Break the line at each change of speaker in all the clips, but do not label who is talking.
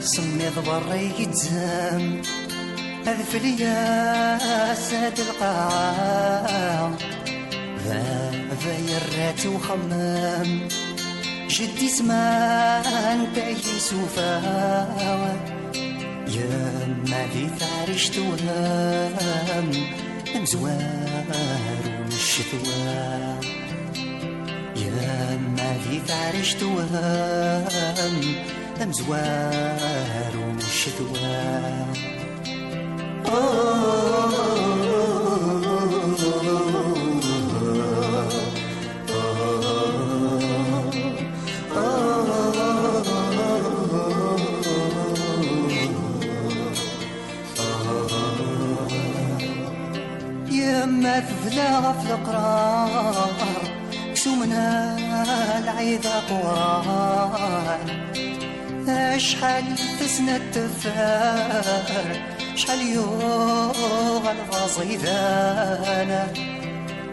سميض بري يتزام أذف ليا ساد القاعة ذا يرات وخمام جدي زمان تاهي سوفا يا ما في ثارش توهام مزوار والشتوى يا ما في ثارش توهام مزوار والشتوى يما تفلا في القرار كسومنا العيدة قران اشحال تسنى التفار شحال يوغ الغصيدانا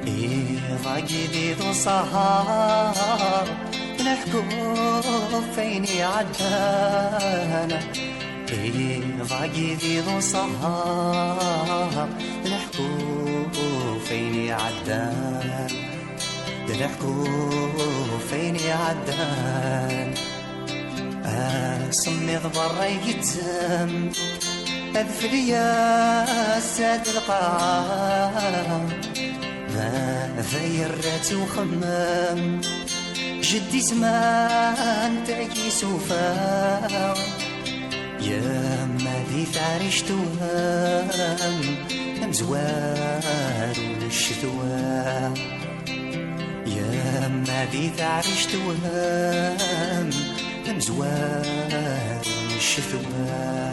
إذا جديد وصهار نحكو فيني عدانا إذا جديد وصهار نحكو فيني عدان نحكو فيني عدان سمي ضبر يتزم أذف ليا ساد القاعة ذايرات وخمام جدي زمان تاكي سوفا يا ما ذي ثارش توهام مزوار والشتوى يا ما ذي ثارش توهام مزوار والشتوى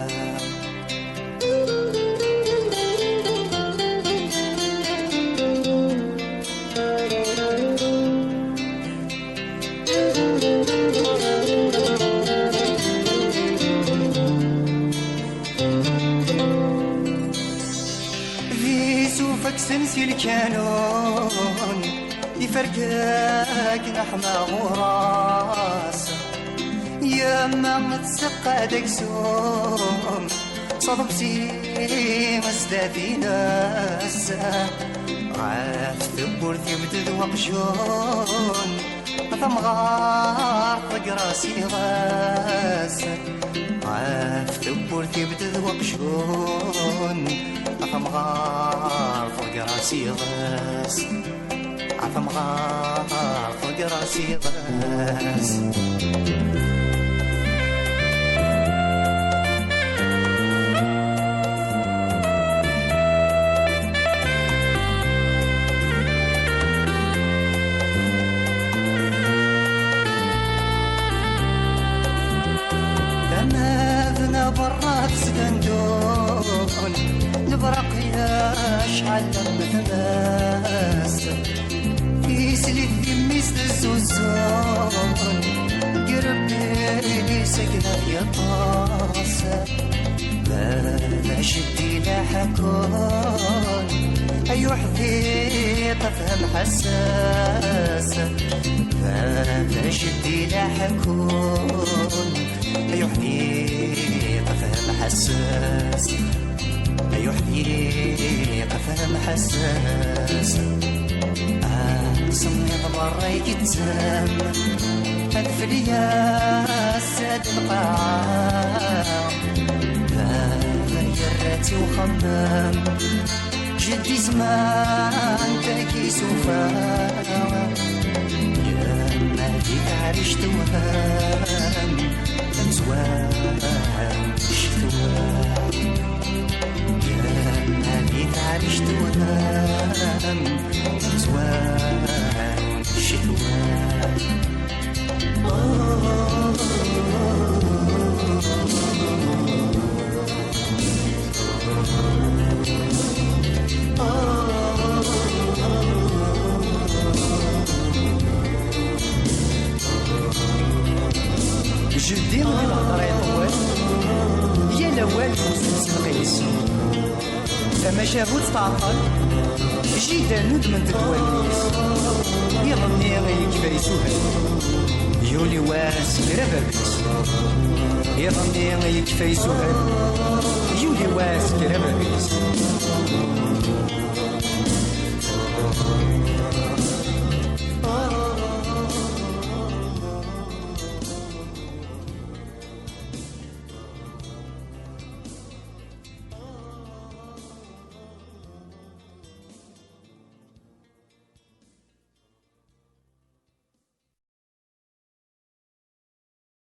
سنسي الكانون يفرقك نحمى وراس يا ما تسقى دكسوم صدق سي مزدادي ناس عاف ثبور ثبت وقشون ثمغار طق راسي غاس عاف ثبور ثبت وقشون عثمغار فوق راسي غاس عثمغار فوق راسي غاس تماذنا برات سكندون نبرق يا شحال مثماس يسلي يميس الزوزون قربي سكنة يا طاس ما شدي لا حكون أيو حذيط فهم حساس ما شدي لا حكون أيو حذيط فهم حساس أيو حذيط فهم حساس سمي ضمر يتزام أذف ليا ساد القاعة غيرتي وخمام جدي زمان تاكي سوفا يا ما ديك عريش توهام مزوان شتوى يا ما ديك عريش توهام مزوان شتوى جدي من الهضره يطول يا الاول مسلسل قيس اما شافوت تعطل جيدا نود من تكوانيس يظني غير كفايسوها يولي واس غير بابيس iḍ-nni yekfa yisuhel yuli wass kra babis